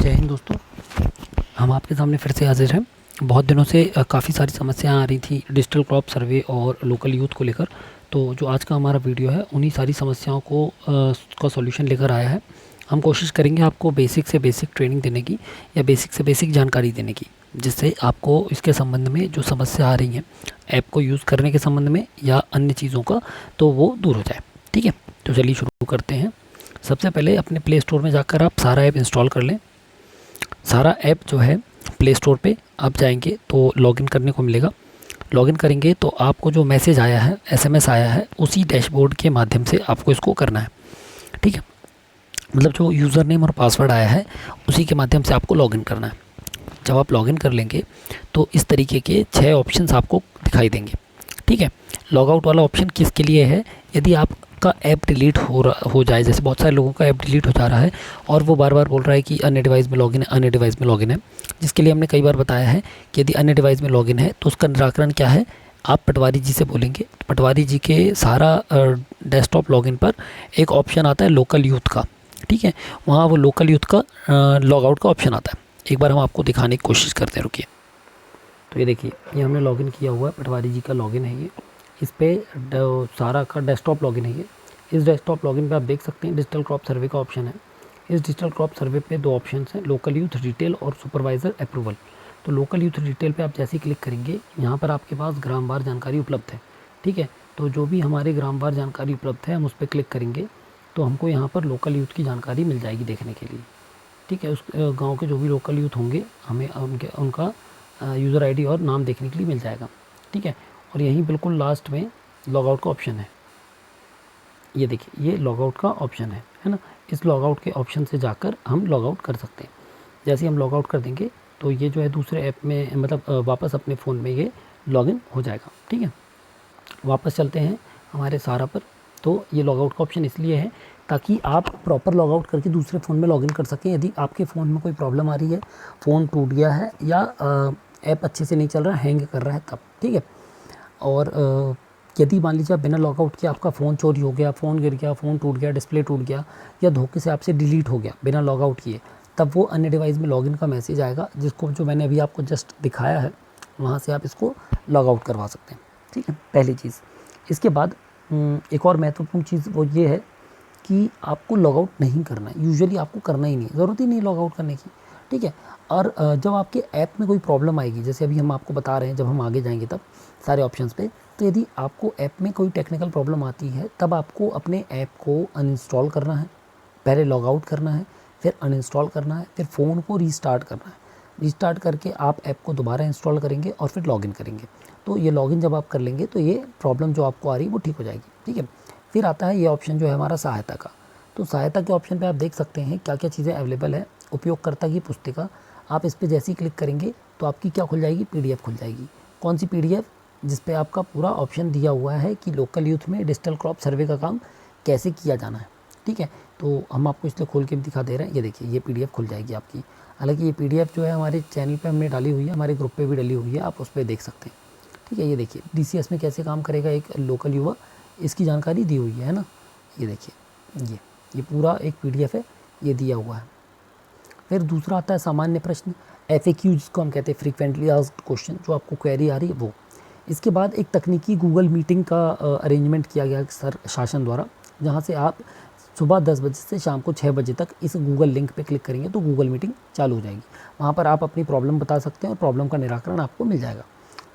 जय हिंद दोस्तों। हम आपके सामने फिर से हाजिर हैं। बहुत दिनों से काफ़ी सारी समस्याएं आ रही थी डिजिटल क्रॉप सर्वे और लोकल यूथ को लेकर। तो जो आज का हमारा वीडियो है उन्हीं सारी समस्याओं का सॉल्यूशन लेकर आया है। हम कोशिश करेंगे आपको बेसिक से बेसिक ट्रेनिंग देने की या बेसिक से बेसिक जानकारी देने की, जिससे आपको इसके संबंध में जो समस्या आ रही हैं ऐप को यूज़ करने के संबंध में या अन्य चीज़ों का, तो वो दूर हो जाए। ठीक है, तो चलिए शुरू करते हैं। सबसे पहले अपने प्ले स्टोर में जाकर आप सारा ऐप इंस्टॉल कर लें। सारा ऐप जो है प्ले स्टोर पे आप जाएंगे तो लॉगिन करने को मिलेगा। लॉगिन करेंगे तो आपको जो मैसेज आया है, एसएमएस आया है, उसी डैशबोर्ड के माध्यम से आपको इसको करना है। ठीक है, मतलब जो यूज़र नेम और पासवर्ड आया है उसी के माध्यम से आपको लॉगिन करना है। जब आप लॉगिन कर लेंगे तो इस तरीके के 6 ऑप्शंस आपको दिखाई देंगे। ठीक है, लॉग आउट वाला ऑप्शन किसके लिए है? यदि आपका ऐप डिलीट हो जाए, जैसे बहुत सारे लोगों का ऐप डिलीट हो जा रहा है और वो बार बार बोल रहा है कि अन्य डिवाइस में लॉगिन है, अन्य डिवाइस में लॉगिन है, जिसके लिए हमने कई बार बताया है कि यदि अन्य डिवाइस में लॉगिन है तो उसका निराकरण क्या है। आप पटवारी जी से बोलेंगे। पटवारी जी के सारा डेस्कटॉप लॉगिन पर एक ऑप्शन आता है लोकल यूथ का। ठीक है, वहाँ वो लोकल यूथ का लॉग आउट का ऑप्शन आता है। एक बार हम आपको दिखाने की कोशिश करते हैं, रुकिए। तो ये देखिए, ये हमने लॉगिन किया हुआ है, पटवारी जी का लॉगिन है ये। इस पर सारा का डेस्कटॉप लॉगिन है ये। इस डेस्कटॉप लॉगिन पे आप देख सकते हैं डिजिटल क्रॉप सर्वे का ऑप्शन है। इस डिजिटल क्रॉप सर्वे पे 2 ऑप्शन हैं, लोकल यूथ डिटेल और सुपरवाइज़र अप्रूवल। तो लोकल यूथ डिटेल पे आप जैसे ही क्लिक करेंगे, यहाँ पर आपके पास ग्रामवार जानकारी उपलब्ध है। ठीक है, तो जो भी हमारे ग्रामवार जानकारी उपलब्ध है हम उस पर क्लिक करेंगे तो हमको यहाँ पर लोकल यूथ की जानकारी मिल जाएगी देखने के लिए। ठीक है, उस गाँव के जो भी लोकल यूथ होंगे हमें उनका यूज़र आईडी और नाम देखने के लिए मिल जाएगा। ठीक है, और यहीं बिल्कुल लास्ट में लॉग आउट का ऑप्शन है। ये देखिए, ये लॉग आउट का ऑप्शन है ना। इस लॉग आउट के ऑप्शन से जाकर हम लॉग आउट कर सकते हैं। जैसे ही हम लॉग आउट कर देंगे तो ये जो है दूसरे ऐप में, मतलब वापस अपने फ़ोन में ये लॉगिन हो जाएगा। ठीक है, वापस चलते हैं हमारे सारा पर। तो ये लॉग आउट का ऑप्शन इसलिए है ताकि आप प्रॉपर लॉग आउट करके दूसरे फ़ोन में लॉगिन कर सकें। यदि आपके फ़ोन में कोई प्रॉब्लम आ रही है, फ़ोन टूट गया है या ऐप अच्छे से नहीं चल रहा है, हैंग कर रहा है तब। ठीक है, और यदि मान लीजिए आप बिना लॉग आउट किए आपका फ़ोन चोरी हो गया, फ़ोन गिर गया, फ़ोन टूट गया, डिस्प्ले टूट गया या धोखे से आपसे डिलीट हो गया बिना लॉग आउट किए, तब वो अन्य डिवाइस में लॉगिन का मैसेज आएगा, जिसको जो मैंने अभी आपको जस्ट दिखाया है वहाँ से आप इसको लॉग आउट करवा सकते हैं। ठीक है, पहली चीज़। इसके बाद एक और महत्वपूर्ण चीज़ वो ये है कि आपको लॉग आउट नहीं करना है। यूजुअली आपको करना ही नहीं है, ज़रूरत ही नहीं है लॉग आउट करने की। ठीक है, और जब आपके ऐप में कोई प्रॉब्लम आएगी, जैसे अभी हम आपको बता रहे हैं, जब हम आगे जाएंगे तब सारे ऑप्शंस पे, तो यदि आपको ऐप में कोई टेक्निकल प्रॉब्लम आती है तब आपको अपने ऐप को अनइंस्टॉल करना है, पहले लॉग आउट करना है, फिर अनइंस्टॉल करना है, फिर फ़ोन को रीस्टार्ट करना है। रीस्टार्ट करके आप ऐप को दोबारा इंस्टॉल करेंगे और फिर लॉगिन करेंगे। तो ये लॉगिन जब आप कर लेंगे तो ये प्रॉब्लम जो आपको आ रही है वो ठीक हो जाएगी। ठीक है, फिर आता है ये ऑप्शन जो है हमारा सहायता का। तो सहायता के ऑप्शन पे आप देख सकते हैं क्या क्या चीज़ें अवेलेबल है। उपयोगकर्ता की पुस्तिका, आप इस पर जैसे ही क्लिक करेंगे तो आपकी क्या खुल जाएगी? पीडीएफ खुल जाएगी। कौन सी पीडीएफ? जिस पे आपका पूरा ऑप्शन दिया हुआ है कि लोकल यूथ में डिजिटल क्रॉप सर्वे का काम कैसे किया जाना है। ठीक है, तो हम आपको इसलिए खोल के भी दिखा दे रहे हैं। ये देखिए, ये पीडीएफ खुल जाएगी आपकी। हालांकि ये पीडीएफ जो है हमारे चैनल पे हमने डाली हुई है, हमारे ग्रुप पे भी डली हुई है, आप उस पर देख सकते हैं। ठीक है, ये देखिए डीसीएस में कैसे काम करेगा एक लोकल युवा, इसकी जानकारी दी हुई है ना। ये देखिए, ये पूरा एक पीडीएफ है, ये दिया हुआ है। फिर दूसरा आता है सामान्य प्रश्न, FAQ जिसको हम कहते हैं, फ्रीक्वेंटली आस्क्ड क्वेश्चन, जो आपको क्वेरी आ रही है वो। इसके बाद एक तकनीकी गूगल मीटिंग का अरेंजमेंट किया गया सर शासन द्वारा, जहाँ से आप सुबह 10 बजे से शाम को 6 बजे तक इस गूगल लिंक पे क्लिक करेंगे तो गूगल मीटिंग चालू हो जाएगी। वहाँ पर आप अपनी प्रॉब्लम बता सकते हैं और प्रॉब्लम का निराकरण आपको मिल जाएगा।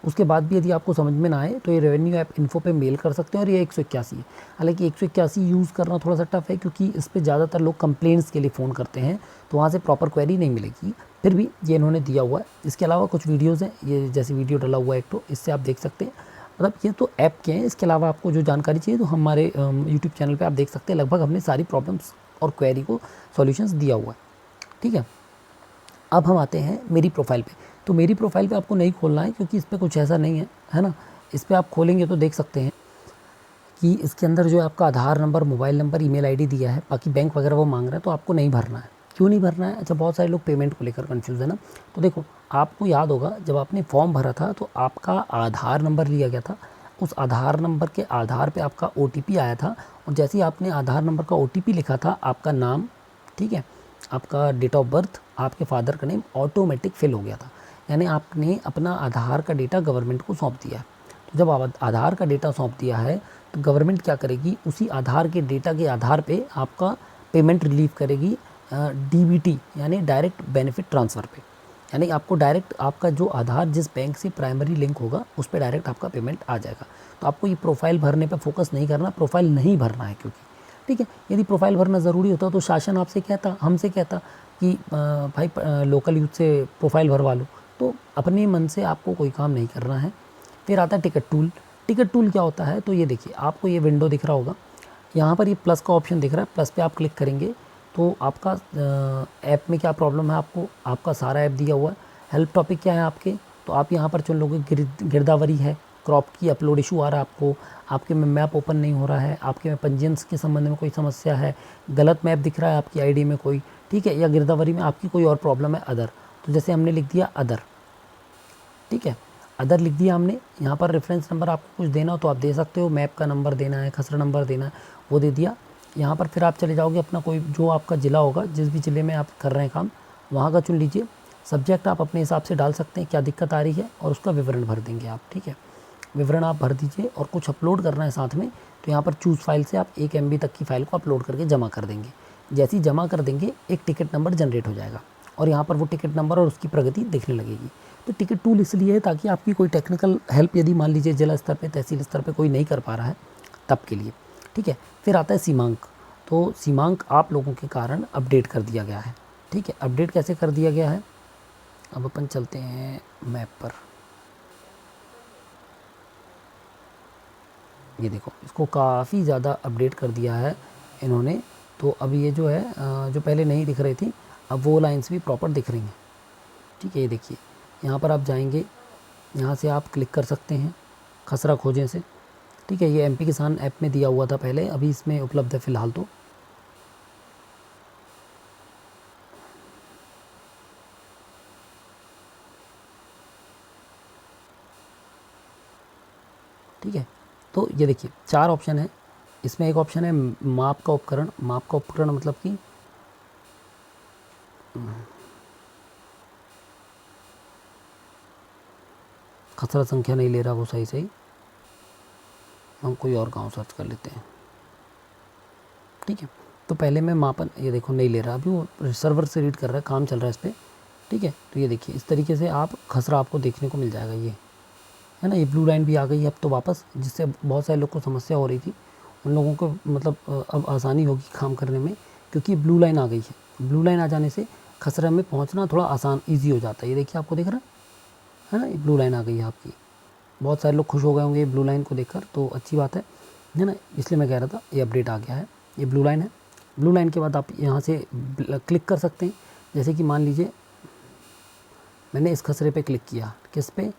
उसके बाद भी यदि आपको समझ में ना आए तो ये रेवेन्यू ऐप इन्फो पे मेल कर सकते हैं, और ये 181 है। हालांकि 181 यूज़ करना थोड़ा सा टफ है क्योंकि इस पर ज़्यादातर लोग कंप्लेंट्स के लिए फ़ोन करते हैं, तो वहाँ से प्रॉपर क्वेरी नहीं मिलेगी। फिर भी ये इन्होंने दिया हुआ है। इसके अलावा कुछ वीडियोज़ हैं, ये जैसे वीडियो डला हुआ है एक, तो इससे आप देख सकते हैं। मतलब ये तो ऐप के हैं। इसके अलावा आपको जो जानकारी चाहिए तो हमारे यूट्यूब चैनल पर आप देख सकते हैं। लगभग हमने सारी प्रॉब्लम्स और क्वेरी को सॉल्यूशंस दिया हुआ है। ठीक है, अब हम आते हैं मेरी प्रोफाइल पे। तो मेरी प्रोफाइल पे आपको नहीं खोलना है क्योंकि इस पर कुछ ऐसा नहीं है ना। इस पर आप खोलेंगे तो देख सकते हैं कि इसके अंदर जो है आपका Aadhaar number, mobile number, email ID दिया है। बाकी बैंक वगैरह वो मांग रहा है तो आपको नहीं भरना है। क्यों नहीं भरना है? अच्छा, बहुत सारे लोग पेमेंट को लेकर कन्फ्यूज़ है ना। तो देखो, आपको याद होगा जब आपने फॉर्म भरा था तो आपका आधार नंबर लिया गया था। उस आधार नंबर के आधार पे आपका OTP आया था, और जैसे ही आपने आधार नंबर का OTP लिखा था, आपका नाम, ठीक है, आपका डेट ऑफ बर्थ, आपके फादर का नेम ऑटोमेटिक फिल हो गया था, यानी आपने अपना आधार का डेटा गवर्नमेंट को सौंप दिया है। तो जब आप आधार का डेटा सौंप दिया है तो गवर्नमेंट क्या करेगी, उसी आधार के डेटा के आधार पे आपका पेमेंट रिलीव करेगी डीबीटी यानी डायरेक्ट बेनिफिट ट्रांसफ़र पे, यानी आपको डायरेक्ट आपका जो आधार जिस बैंक से प्राइमरी लिंक होगा उस पर डायरेक्ट आपका पेमेंट आ जाएगा। तो आपको ये प्रोफाइल भरने पे फोकस नहीं करना, प्रोफाइल नहीं भरना है क्योंकि ठीक है। यदि प्रोफाइल भरना ज़रूरी होता तो शासन आपसे कहता, हमसे कहता कि भाई लोकल यूथ से प्रोफाइल भरवा लो, तो अपने मन से आपको कोई काम नहीं करना है। फिर आता है टिकट टूल। टिकट टूल क्या होता है, तो ये देखिए आपको ये विंडो दिख रहा होगा, यहाँ पर ये प्लस का ऑप्शन दिख रहा है, प्लस पे आप क्लिक करेंगे तो आपका ऐप में क्या प्रॉब्लम है, आपका सारा ऐप दिया हुआ है। हेल्प टॉपिक क्या है आपके, तो आप यहाँ पर चुन लोगे गिरदावरी है, क्रॉप की अपलोड इशू आ रहा है आपको, आपके में मैप ओपन नहीं हो रहा है, आपके में पंजीयन के संबंध में कोई समस्या है, गलत मैप दिख रहा है आपकी आईडी में कोई, ठीक है, या गिरदावरी में आपकी कोई और प्रॉब्लम है अदर, तो जैसे हमने लिख दिया अदर, ठीक है, अदर लिख दिया हमने। यहाँ पर रेफरेंस नंबर आपको कुछ देना हो तो आप दे सकते हो, मैप का नंबर देना है, खसरा नंबर देना है, वो दे दिया। यहाँ पर फिर आप चले जाओगे अपना कोई जो आपका ज़िला होगा, जिस भी ज़िले में आप कर रहे हैं काम वहाँ का चुन लीजिए। सब्जेक्ट आप अपने हिसाब से डाल सकते हैं, क्या दिक्कत आ रही है, और उसका विवरण भर देंगे आप, ठीक है, विवरण आप भर दीजिए और कुछ अपलोड करना है साथ में, तो यहाँ पर चूज़ फाइल से आप 1 MB तक की फ़ाइल को अपलोड करके जमा कर देंगे। जैसे ही जमा कर देंगे एक टिकट नंबर जनरेट हो जाएगा और यहाँ पर वो टिकट नंबर और उसकी प्रगति दिखने लगेगी। तो टिकट टूल इसलिए है ताकि आपकी कोई टेक्निकल हेल्प यदि मान लीजिए जिला स्तर पे, तहसील स्तर पे कोई नहीं कर पा रहा है तब के लिए, ठीक है। फिर आता है सीमांक। तो सीमांक आप लोगों के कारण अपडेट कर दिया गया है, ठीक है। अपडेट कैसे कर दिया गया है, अब अपन चलते हैं मैप पर। ये देखो इसको काफ़ी ज़्यादा अपडेट कर दिया है इन्होंने। तो अब ये जो है जो पहले नहीं दिख रही थी अब वो लाइंस भी प्रॉपर दिख रही हैं, ठीक है। ये देखिए यहाँ पर आप जाएंगे, यहाँ से आप क्लिक कर सकते हैं खसरा खोजें से, ठीक है। ये MP किसान ऐप में दिया हुआ था पहले, अभी इसमें उपलब्ध है फ़िलहाल। तो ठीक है, तो ये देखिए 4 ऑप्शन है इसमें। एक ऑप्शन है माप का उपकरण। माप का उपकरण मतलब कि खसरा संख्या नहीं ले रहा वो सही सही, हम कोई और गांव सर्च कर लेते हैं, ठीक है। तो पहले मैं मापन, ये देखो नहीं ले रहा, अभी वो सर्वर से रीड कर रहा है, काम चल रहा है इस पर, ठीक है। तो ये देखिए इस तरीके से आप खसरा आपको देखने को मिल जाएगा, ये है ना। ये ब्लू लाइन भी आ गई है अब तो वापस, जिससे बहुत सारे लोग को समस्या हो रही थी, उन लोगों को मतलब अब आसानी होगी काम करने में, क्योंकि ब्लू लाइन आ गई है। ब्लू लाइन आ जाने से खसरा में पहुंचना थोड़ा आसान ईजी हो जाता है। ये देखिए आपको दिख रहा है ना, ये ब्लू लाइन आ गई है आपकी। बहुत सारे लोग खुश हो गए होंगे ये ब्लू लाइन को देखकर, तो अच्छी बात है ना। इसलिए मैं कह रहा था ये अपडेट आ गया है, ये ब्लू लाइन है। ब्लू लाइन के बाद आप यहाँ से क्लिक कर सकते हैं। जैसे कि मान लीजिए मैंने इस खसरे पे क्लिक किया, किस पे,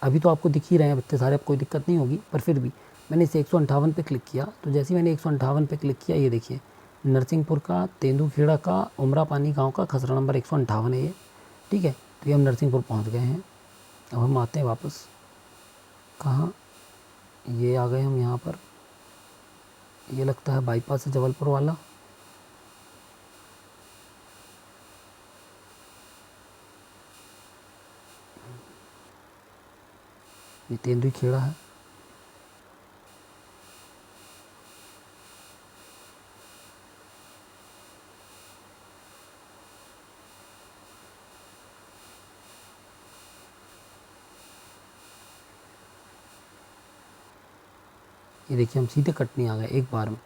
अभी तो आपको दिख ही रहे हैं इतने सारे, अब कोई दिक्कत नहीं होगी, पर फिर भी मैंने इसे 158 पे क्लिक किया। तो जैसे ही मैंने 158 पे क्लिक किया, ये देखिए नरसिंहपुर का, तेंदुखेड़ा का, उमरा पानी गाँव का खसरा नंबर 158 है ये, ठीक है। तो ये हम नरसिंहपुर पहुँच गए हैं। अब हम आते हैं वापस, कहाँ, ये आ गए हम यहाँ पर, ये लगता है बाईपास है जबलपुर वाला, ये तेंदुखेड़ा है। ये देखिए हम सीधे कटनी आ गए एक बार में,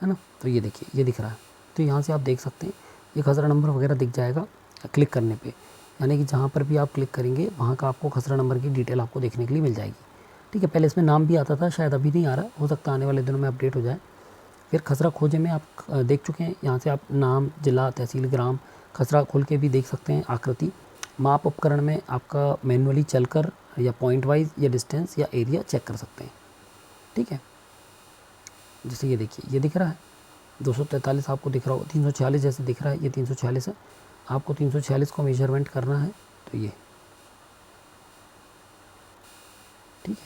है ना। तो ये देखिए ये दिख रहा है, तो यहाँ से आप देख सकते हैं ये खसरा नंबर वगैरह दिख जाएगा क्लिक करने पे, यानी कि जहाँ पर भी आप क्लिक करेंगे वहाँ का आपको खसरा नंबर की डिटेल आपको देखने के लिए मिल जाएगी, ठीक है। पहले इसमें नाम भी आता था, शायद अभी नहीं आ रहा, हो सकता है आने वाले दिनों में अपडेट हो जाए। फिर खसरा खोजे में आप देख चुके हैं, यहाँ से आप नाम, जिला, तहसील, ग्राम, खसरा खोल के भी देख सकते हैं आकृति। माप उपकरण में आपका मैनुअली चलकर या पॉइंट वाइज या डिस्टेंस या एरिया चेक कर सकते हैं, ठीक है। जैसे ये देखिए ये दिख रहा है 243 आपको दिख रहा होगा, 346 जैसे दिख रहा है, ये 346 है। आपको 346 को मेजरमेंट करना है, तो ठीक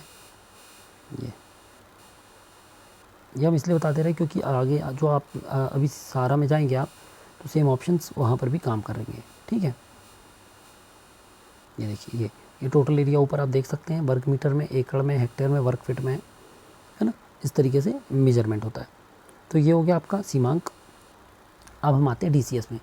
है। ये हम इसलिए बता दे रहे हैं क्योंकि आगे जो आप अभी सारा में जाएंगे आप, तो सेम ऑप्शंस वहाँ पर भी काम करेंगे। ठीक है, ये देखिए ये टोटल एरिया ऊपर आप देख सकते हैं, वर्ग मीटर में, एकड़ में, हेक्टेयर में, वर्ग फीट में, है ना, इस तरीके से मेजरमेंट होता है। तो ये हो गया आपका सीमांक। अब हम आते हैं DCS में।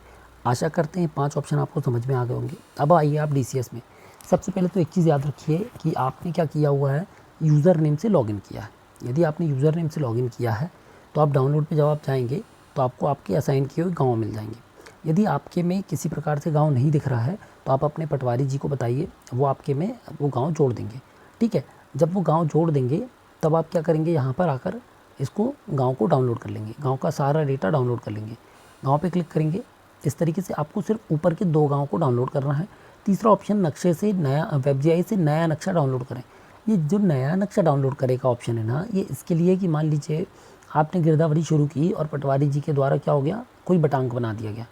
आशा करते हैं 5 ऑप्शन आपको समझ में आ गए होंगे। अब आइए आप DCS में। सबसे पहले तो एक चीज़ याद रखिए कि आपने क्या किया हुआ है, यूज़र नेम से लॉगिन किया है। यदि आपने यूज़र नेम से लॉगिन किया है तो आप डाउनलोड पे जब आप जाएंगे तो आपको आपके असाइन किए हुए गाँव मिल जाएंगे। यदि आपके में किसी प्रकार से गाँव नहीं दिख रहा है तो आप अपने पटवारी जी को बताइए, वो आपके में वो गाँव जोड़ देंगे। ठीक है, जब वो गाँव जोड़ देंगे तब आप क्या करेंगे, यहाँ पर आकर इसको गाँव को डाउनलोड कर लेंगे, गाँव का सारा डेटा डाउनलोड कर लेंगे। गाँव पे क्लिक करेंगे। इस तरीके से आपको सिर्फ ऊपर के 2 गाँव को डाउनलोड करना है। तीसरा ऑप्शन नक्शे से नया, WebGIS से नया नक्शा डाउनलोड करें। ये जो नया नक्शा डाउनलोड करे का ऑप्शन है ना, ये इसके लिए कि मान लीजिए आपने गिरदावरी शुरू की और पटवारी जी के द्वारा क्या हो गया, कोई बटांक बना दिया गया,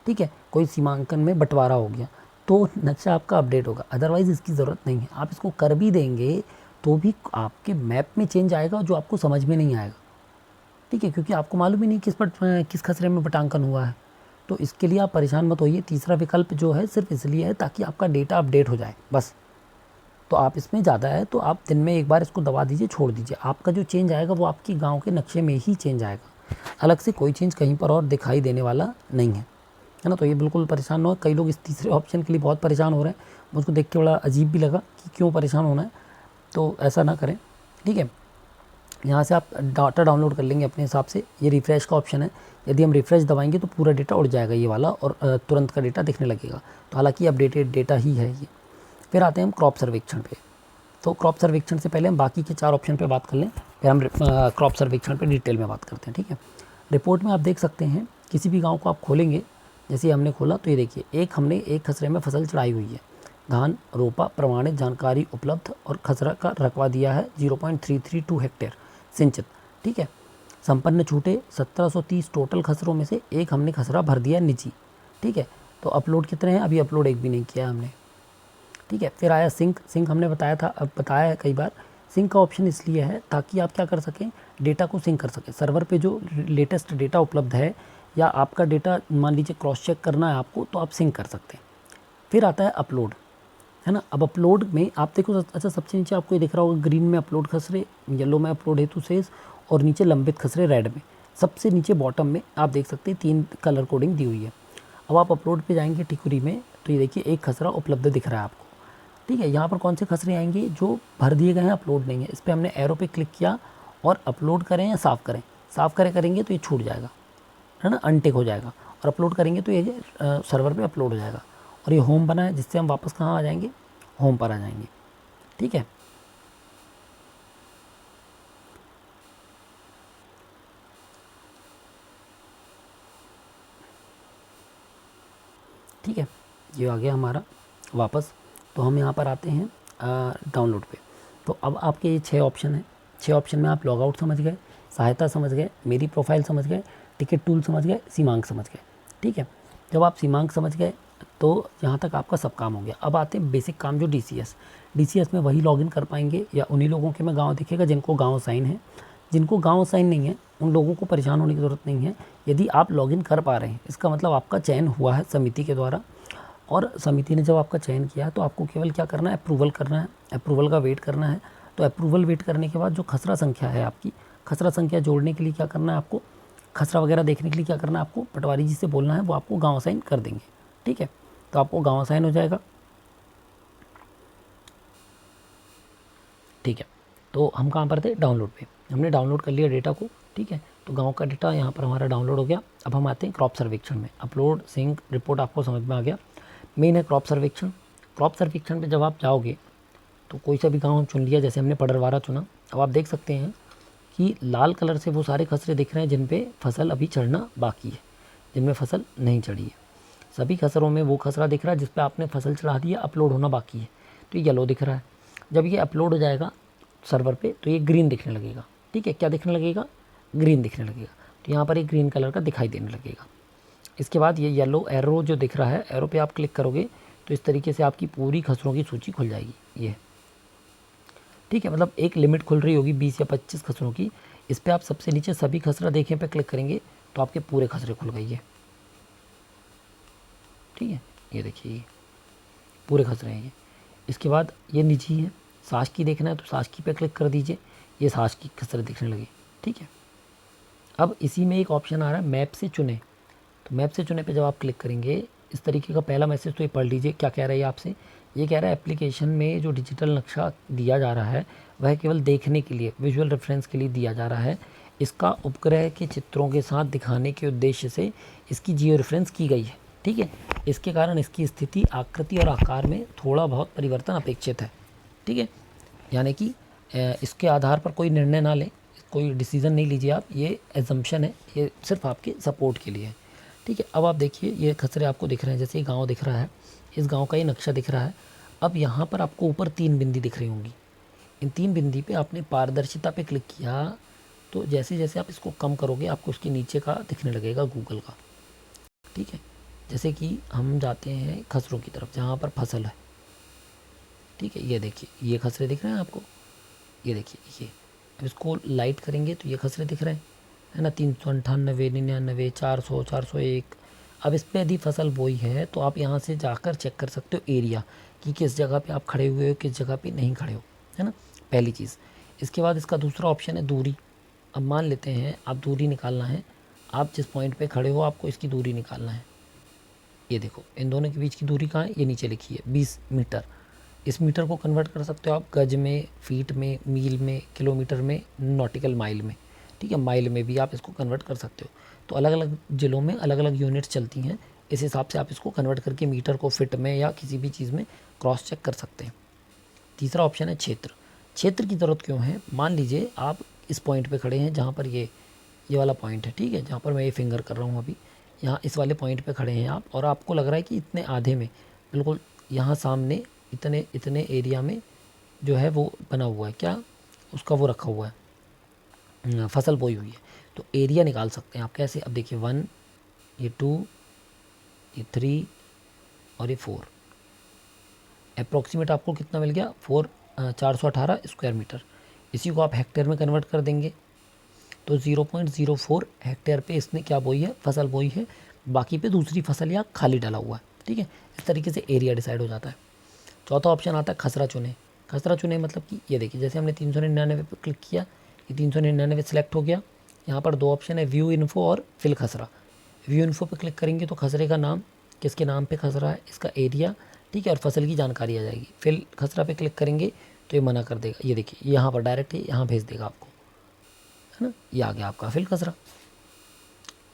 ठीक है, कोई सीमांकन में बंटवारा हो गया, तो नक्शा आपका अपडेट होगा। अदरवाइज़ इसकी ज़रूरत नहीं है। आप इसको कर भी देंगे तो भी आपके मैप में चेंज आएगा जो आपको समझ में नहीं आएगा। ठीक है, क्योंकि आपको मालूम ही नहीं किस खसरे में बटांकन हुआ है। तो इसके लिए आप परेशान मत होइए। तीसरा विकल्प जो है सिर्फ इसलिए है ताकि आपका डेटा अपडेट हो जाए, बस। तो आप इसमें ज़्यादा है तो आप दिन में एक बार इसको दबा दीजिए, छोड़ दीजिए। आपका जो चेंज आएगा वो आपकी गांव के नक्शे में ही चेंज आएगा, अलग से कोई चेंज कहीं पर और दिखाई देने वाला नहीं है ना। तो ये बिल्कुल परेशान ना हो। कई लोग इस तीसरे ऑप्शन के लिए बहुत परेशान हो रहे हैं, मुझको देख के बड़ा अजीब भी लगा कि क्यों परेशान होना है, तो ऐसा ना करें। ठीक है, यहाँ से आप डाटा डाउनलोड कर लेंगे अपने हिसाब से। ये रिफ़्रेश का ऑप्शन है, यदि हम रिफ़्रेश दबाएंगे तो पूरा डेटा उड़ जाएगा ये वाला, और तुरंत का डेटा दिखने लगेगा। तो हालांकि अपडेटेड डेटा ही है ये। फिर आते हैं हम क्रॉप सर्वेक्षण पे। तो क्रॉप सर्वेक्षण से पहले हम बाकी के 4 ऑप्शन पे बात कर लें, फिर हम क्रॉप सर्वेक्षण पे डिटेल में बात करते हैं। ठीक है, रिपोर्ट में आप देख सकते हैं किसी भी गाँव को आप खोलेंगे, जैसे हमने खोला तो ये देखिए हमने एक खसरे में फसल चढ़ाई हुई है, धान रोपा, प्रमाणित जानकारी उपलब्ध, और खसरा का रकबा दिया है 0.332 हेक्टेयर सिंचित। ठीक है, संपन्न छूटे 1730 टोटल खसरों में से एक हमने खसरा भर दिया निजी। ठीक है, तो अपलोड कितने हैं, अभी अपलोड एक भी नहीं किया हमने। ठीक है, फिर आया सिंक हमने बताया था, अब बताया है कई बार। सिंक का ऑप्शन इसलिए है ताकि आप क्या कर सकें, डेटा को सिंक कर सकें। सर्वर पे जो लेटेस्ट डेटा उपलब्ध है या आपका डेटा मान लीजिए क्रॉस चेक करना है आपको, तो आप सिंक कर सकते हैं। फिर आता है अपलोड, है ना। अब अपलोड में आप देखो, अच्छा सबसे नीचे आपको ये दिख रहा होगा ग्रीन में अपलोड खसरे, येलो में अपलोड हेतु शेष, और नीचे लंबित खसरे रेड में। सबसे नीचे बॉटम में आप देख सकते हैं 3 कलर कोडिंग दी हुई है। अब आप अपलोड पे जाएंगे टिकुरी में, तो ये देखिए एक खसरा उपलब्ध दिख रहा है आपको। ठीक है, यहाँ पर कौन से खसरे आएंगे, जो भर दिए गए हैं, अपलोड नहीं है। इस पर हमने एरो पे क्लिक किया और अपलोड करें या साफ़ करें, साफ़ करेंगे तो ये छूट जाएगा, है ना, अनटिक हो जाएगा, और अपलोड करेंगे तो ये सर्वर पे अपलोड हो जाएगा। और ये होम बना है, जिससे हम वापस कहाँ आ जाएंगे, होम पर आ जाएंगे। ठीक है, ठीक है, ये आ गया हमारा वापस। तो हम यहाँ पर आते हैं डाउनलोड पे। तो अब आपके ये 6 ऑप्शन हैं। 6 ऑप्शन में आप लॉग आउट समझ गए, सहायता समझ गए, मेरी प्रोफाइल समझ गए, टिकट टूल समझ गए, सीमांक समझ गए। ठीक है, जब आप सीमांक समझ गए तो यहाँ तक आपका सब काम हो गया। अब आते हैं बेसिक काम, जो DCS में वही लॉगिन कर पाएंगे या उन्हीं लोगों के में गाँव दिखेगा जिनको गाँव साइन है। जिनको गाँव साइन नहीं है उन लोगों को परेशान होने की ज़रूरत नहीं है। यदि आप लॉगिन कर पा रहे हैं, इसका मतलब आपका चयन हुआ है समिति के द्वारा, और समिति ने जब आपका चयन किया तो आपको केवल क्या करना है, अप्रूवल करना है, अप्रूवल का वेट करना है। तो अप्रूवल वेट करने के बाद जो खसरा संख्या है आपकी, खसरा संख्या जोड़ने के लिए क्या करना है आपको, खसरा वगैरह देखने के लिए क्या करना है आपको, पटवारी जी से बोलना है, वो आपको गाँव साइन कर देंगे। ठीक है, तो आपको गाँव साइन हो जाएगा। ठीक है, तो हम कहाँ पर थे, डाउनलोड पे। हमने डाउनलोड कर लिया डेटा को। ठीक है, तो गांव का डेटा यहाँ पर हमारा डाउनलोड हो गया। अब हम आते हैं क्रॉप सर्वेक्षण में। अपलोड, सिंक, रिपोर्ट आपको समझ में आ गया। मेन है क्रॉप सर्वेक्षण। क्रॉप सर्वेक्षण पे जब आप जाओगे तो कोई सा भी गाँव हम चुन लिया, जैसे हमने पडरवारा चुना। अब आप देख सकते हैं कि लाल कलर से वो सारे खसरे दिख रहे हैं जिन पे फसल अभी चढ़ना बाकी है, जिनमें फसल नहीं चढ़ी है। सभी खसरों में वो खसरा दिख रहा है जिस पे आपने फसल चढ़ा दी है, अपलोड होना बाकी है, तो ये येलो दिख रहा है। जब ये अपलोड हो जाएगा सर्वर पे तो ये ग्रीन दिखने लगेगा। ठीक है, क्या दिखने लगेगा, ग्रीन दिखने लगेगा। तो यहाँ पर एक ग्रीन कलर का दिखाई देने लगेगा। इसके बाद ये येलो एरो जो दिख रहा है, एरो पे आप क्लिक करोगे तो इस तरीके से आपकी पूरी खसरों की सूची खुल जाएगी। ये ठीक है, मतलब एक लिमिट खुल रही होगी 20 या 25 खसरों की। इस पर आप सबसे नीचे सभी खसरा देखें पे क्लिक करेंगे तो आपके पूरे खसरे खुल गई है। ठीक है, ये देखिए ये पूरे खसरे हैं ये। इसके बाद ये निजी है, शासकीय देखना है तो शासकीय पे क्लिक कर दीजिए, ये शासकीय खसरे दिखने लगे। ठीक है, अब इसी में एक ऑप्शन आ रहा है मैप से चुने, तो मैप से चुने पे जब आप क्लिक करेंगे इस तरीके का पहला मैसेज तो ये पढ़ लीजिए क्या कह रहा है ये आपसे। ये कह रहा है एप्लीकेशन में जो डिजिटल नक्शा दिया जा रहा है वह केवल देखने के लिए, विजुअल रेफरेंस के लिए दिया जा रहा है। इसका उपग्रह के चित्रों के साथ दिखाने के उद्देश्य से इसकी जियो रेफरेंस की गई है। ठीक है, इसके कारण इसकी स्थिति, आकृति और आकार में थोड़ा बहुत परिवर्तन अपेक्षित है। ठीक है, यानी कि इसके आधार पर कोई निर्णय ना लें, कोई डिसीज़न नहीं लीजिए आप, ये एजम्पशन है, ये सिर्फ आपके सपोर्ट के लिए है। ठीक है, अब आप देखिए ये खसरे आपको दिख रहे हैं, जैसे ये गांव दिख रहा है, इस गांव का ये नक्शा दिख रहा है। अब यहाँ पर आपको ऊपर 3 बिंदी दिख रही होंगी, इन 3 बिंदी पे आपने पारदर्शिता पे क्लिक किया तो जैसे जैसे आप इसको कम करोगे आपको उसके नीचे का दिखने लगेगा गूगल का। ठीक है, जैसे कि हम जाते हैं खसरों की तरफ जहाँ पर फसल है। ठीक है, ये देखिए ये खसरे दिख रहे हैं आपको, ये देखिए ये, अब इसको लाइट करेंगे तो ये खसरे दिख रहे हैं, है ना, 398, 99, 400, 401। अब इस पर यदि फसल बोई है तो आप यहाँ से जाकर चेक कर सकते हो एरिया कि किस जगह पे आप खड़े हुए हो, किस जगह पे नहीं खड़े हो, है ना, पहली चीज़। इसके बाद इसका दूसरा ऑप्शन है दूरी। अब मान लेते हैं आप दूरी निकालना है, आप जिस पॉइंट पे खड़े हो आपको इसकी दूरी निकालना है। ये देखो इन दोनों के बीच की दूरी कहाँ है, ये नीचे लिखी है 20 मीटर। इस मीटर को कन्वर्ट कर सकते हो आप गज में, फीट में, मील में, किलोमीटर में, नॉटिकल माइल में। ठीक है, माइल में भी आप इसको कन्वर्ट कर सकते हो। तो अलग अलग ज़िलों में अलग अलग यूनिट्स चलती हैं, इस हिसाब से आप इसको कन्वर्ट करके मीटर को फिट में या किसी भी चीज़ में क्रॉस चेक कर सकते हैं। तीसरा ऑप्शन है क्षेत्र। क्षेत्र की ज़रूरत क्यों है, मान लीजिए आप इस पॉइंट पे खड़े हैं जहाँ पर ये वाला पॉइंट है, ठीक है, जहाँ पर मैं ये फिंगर कर रहा हूँ अभी, यहाँ इस वाले पॉइंट पे खड़े हैं आप, और आपको लग रहा है कि इतने आधे में बिल्कुल यहाँ सामने इतने इतने एरिया में जो है वो बना हुआ है, क्या उसका वो रखा हुआ है, फसल बोई हुई है। तो एरिया निकाल सकते हैं आप कैसे, अब देखिए 1, ये 2, ये 3 और ये 4, अप्रॉक्सीमेट आपको कितना मिल गया, 418 स्क्वायर मीटर। इसी को आप हेक्टेयर में कन्वर्ट कर देंगे तो 0.04 हेक्टेयर पे इसने क्या बोई है, फसल बोई है, बाकी पे दूसरी फसल या खाली डाला हुआ है। ठीक है, इस तरीके से एरिया डिसाइड हो जाता है। चौथा ऑप्शन आता है खसरा चुने। खसरा चुने मतलब कि ये देखिए जैसे हमने 399 पे क्लिक किया, ये 399 सेलेक्ट हो गया। यहाँ पर 2 ऑप्शन है, व्यू इन्फो और फिल खसरा। व्यू इन्फो पे क्लिक करेंगे तो खसरे का नाम, किसके नाम पे खसरा है, इसका एरिया, ठीक है, और फसल की जानकारी आ जाएगी। फिल खसरा पे क्लिक करेंगे तो ये मना कर देगा, ये देखिए यहाँ पर डायरेक्ट यहाँ भेज देगा आपको, है ना, ये आ गया आपका फिल खसरा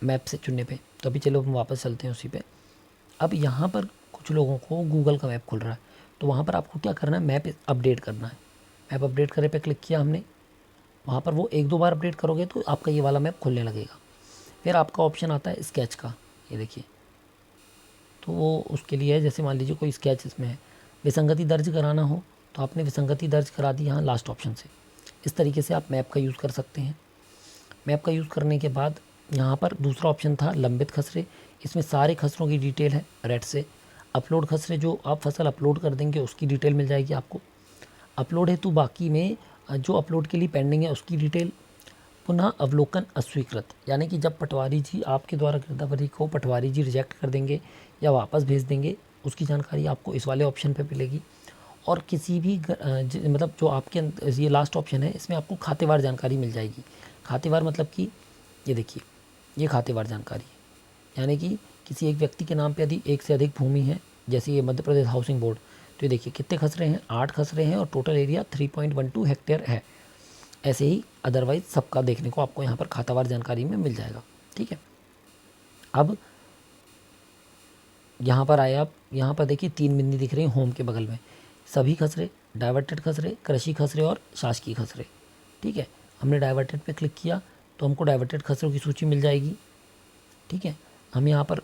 मैप से चुनने पे। तो अभी चलो हम वापस चलते हैं उसी पे। अब यहाँ पर कुछ लोगों को गूगल का मैप खुल रहा है, तो वहाँ पर आपको क्या करना है, मैप अपडेट करना है। मैप अपडेट करे पे क्लिक किया हमने, वहाँ पर वो 1-2 बार अपडेट करोगे तो आपका ये वाला मैप खुलने लगेगा। फिर आपका ऑप्शन आता है स्केच का, ये देखिए, तो वो उसके लिए है, जैसे मान लीजिए कोई स्केच इसमें है, विसंगति दर्ज कराना हो तो आपने विसंगति दर्ज करा दी यहाँ लास्ट ऑप्शन से। इस तरीके से आप मैप का यूज़ कर सकते हैं। मैप का यूज़ करने के बाद यहाँ पर दूसरा ऑप्शन था लंबित खसरे, इसमें सारे खसरों की डिटेल है रेड से। अपलोड खसरे, जो आप फसल अपलोड कर देंगे उसकी डिटेल मिल जाएगी आपको। अपलोड है तो बाकी में जो अपलोड के लिए पेंडिंग है उसकी डिटेल। पुनः अवलोकन अस्वीकृत, यानी कि जब पटवारी जी आपके द्वारा गिरदावरी को पटवारी जी रिजेक्ट कर देंगे या वापस भेज देंगे, उसकी जानकारी आपको इस वाले ऑप्शन पे मिलेगी। और किसी भी मतलब जो आपके ये लास्ट ऑप्शन है इसमें आपको खातेवार जानकारी मिल जाएगी। खातेवार मतलब कि ये देखिए ये खातेवार जानकारी है, यानी कि किसी एक व्यक्ति के नाम पे यदि एक से अधिक भूमि है, जैसे ये मध्य प्रदेश हाउसिंग बोर्ड, तो ये देखिए कितने खसरे हैं, 8 खसरे हैं और टोटल एरिया 3.12 हेक्टेयर है। ऐसे ही अदरवाइज सबका देखने को आपको यहाँ पर खातावार जानकारी में मिल जाएगा। ठीक है, अब यहाँ पर आए आप, यहाँ पर देखिए 3 बिंदी दिख रही हैं होम के बगल में, सभी खसरे, डाइवर्टेड खसरे, कृषि खसरे और शासकीय खसरे। ठीक है, हमने डाइवर्टेड पे क्लिक किया तो हमको डाइवर्टेड खसरों की सूची मिल जाएगी। ठीक है, हम यहाँ पर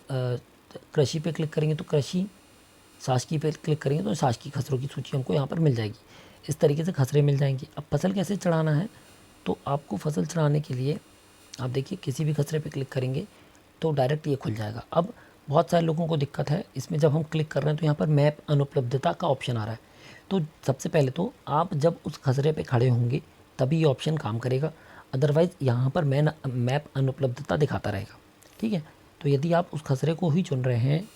कृषि पे क्लिक करेंगे तो कृषि, शासकीय पे क्लिक करेंगे तो शासकीय खसरों की सूची हमको यहाँ पर मिल जाएगी। इस तरीके से खसरे मिल जाएंगे। अब फसल कैसे चढ़ाना है, तो आपको फसल चढ़ाने के लिए आप देखिए किसी भी खसरे पे क्लिक करेंगे तो डायरेक्ट ये खुल जाएगा। अब बहुत सारे लोगों को दिक्कत है इसमें, जब हम क्लिक कर रहे हैं तो यहाँ पर मैप अनुपलब्धता का ऑप्शन आ रहा है। तो सबसे पहले तो आप जब उस खसरे पे खड़े होंगे तभी ये ऑप्शन काम करेगा, अदरवाइज़ यहाँ पर मैप अनुपलब्धता दिखाता रहेगा। ठीक है, तो यदि आप उस खसरे को ही चुन रहे हैं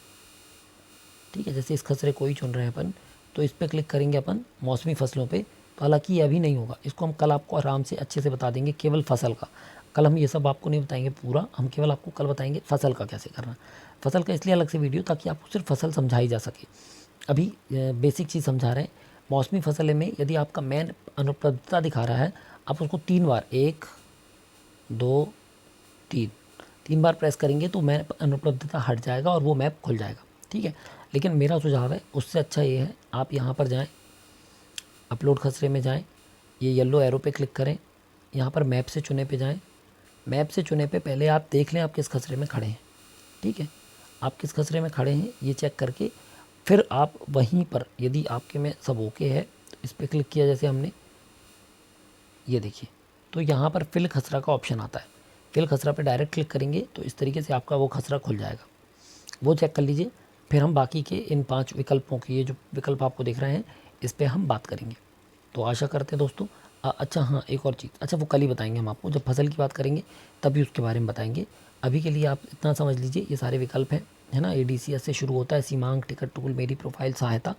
ठीक है। जैसे इस खसरे को ही चुन रहे हैं अपन, तो इस पर क्लिक करेंगे अपन मौसमी फसलों पे। तो हालांकि ये अभी नहीं होगा, इसको हम कल आपको आराम से अच्छे से बता देंगे, केवल फसल का। कल हम ये सब आपको नहीं बताएंगे पूरा, हम केवल आपको कल बताएंगे फसल का कैसे करना। फसल का इसलिए अलग से वीडियो ताकि आपको सिर्फ फसल समझाई जा सके। अभी बेसिक चीज़ समझा रहे हैं। मौसमी फसल में यदि आपका मैन अनुपलब्धता दिखा रहा है, आप उसको 3 बार, 1 2 3 3 बार प्रेस करेंगे तो मैप अनुपलब्धता हट जाएगा और वो मैप खुल जाएगा। ठीक है। लेकिन मेरा सुझाव है, उससे अच्छा ये है आप यहाँ पर जाएं, अपलोड खसरे में जाएं, ये येलो एरो पे क्लिक करें, यहाँ पर मैप से चुने पे जाएं। मैप से चुने पे पहले आप देख लें आप किस खसरे में खड़े हैं। ठीक है। आप किस खसरे में खड़े हैं ये चेक करके फिर आप वहीं पर, यदि आपके में सब ओके है तो इस पर क्लिक किया जैसे हमने, ये देखिए, तो यहाँ पर फिल खसरा का ऑप्शन आता है। फिल खसरा पे डायरेक्ट क्लिक करेंगे तो इस तरीके से आपका वो खसरा खुल जाएगा, वो चेक कर लीजिए। फिर हम बाकी के इन 5 विकल्पों की, ये जो विकल्प आपको दिख रहे हैं, इस पर हम बात करेंगे। तो आशा करते हैं दोस्तों। अच्छा हाँ, एक और चीज़, अच्छा वो कल ही बताएंगे हम आपको, जब फसल की बात करेंगे तभी उसके बारे में बताएंगे। अभी के लिए आप इतना समझ लीजिए, ये सारे विकल्प हैं, है ना। ADCS से शुरू होता है, सीमांक, टिकट टूल, मेरी प्रोफाइल, सहायता,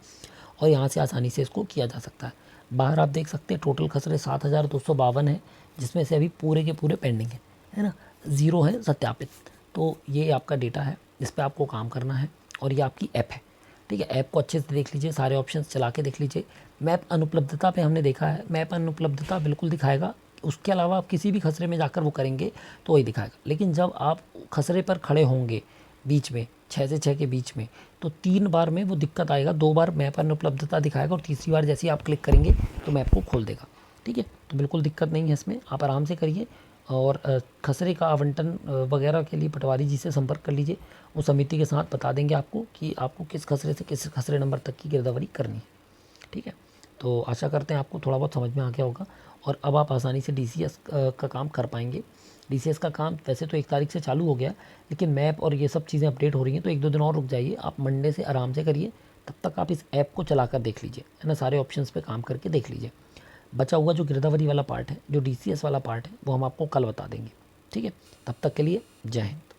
और यहाँ से आसानी से इसको किया जा सकता है। बाहर आप देख सकते हैं टोटल खसरे 7,252 हैं, जिसमें से अभी पूरे के पूरे पेंडिंग है ना, 0 है सत्यापित। तो ये आपका डेटा है, इस पर आपको काम करना है, और ये आपकी ऐप है। ठीक है। ऐप को अच्छे से देख लीजिए, सारे ऑप्शंस चला के देख लीजिए। मैप अनुपलब्धता पे हमने देखा है, मैप अनुपलब्धता बिल्कुल दिखाएगा। उसके अलावा आप किसी भी खसरे में जाकर वो करेंगे तो वही दिखाएगा। लेकिन जब आप खसरे पर खड़े होंगे बीच में 6 से 6 के बीच में, तो 3 बार में वो दिक्कत आएगा, 2 बार मैप अनुपलब्धता दिखाएगा और तीसरी बार जैसे ही आप क्लिक करेंगे तो मैप को खोल देगा। ठीक है। तो बिल्कुल दिक्कत नहीं है इसमें, आप आराम से करिए। और खसरे का आवंटन वगैरह के लिए पटवारी जी से संपर्क कर लीजिए, वो समिति के साथ बता देंगे आपको कि आपको किस खसरे से किस खसरे नंबर तक की गिरदावरी करनी है। ठीक है। तो आशा करते हैं आपको थोड़ा बहुत समझ में आ गया होगा, और अब आप आसानी से DCS का काम कर पाएंगे। DCS का काम वैसे तो 1 तारीख से चालू हो गया, लेकिन मैप और ये सब चीज़ें अपडेट हो रही हैं, तो 1-2 दिन और रुक जाइए। आप मंडे से आराम से करिए, तब तक आप इस ऐप को चला कर देख लीजिए, है ना, सारे ऑप्शंस पे काम करके देख लीजिए। बचा हुआ जो गिरदावरी वाला पार्ट है, जो DCS वाला पार्ट है, वो हम आपको कल बता देंगे। ठीक है। तब तक के लिए जय हिंद।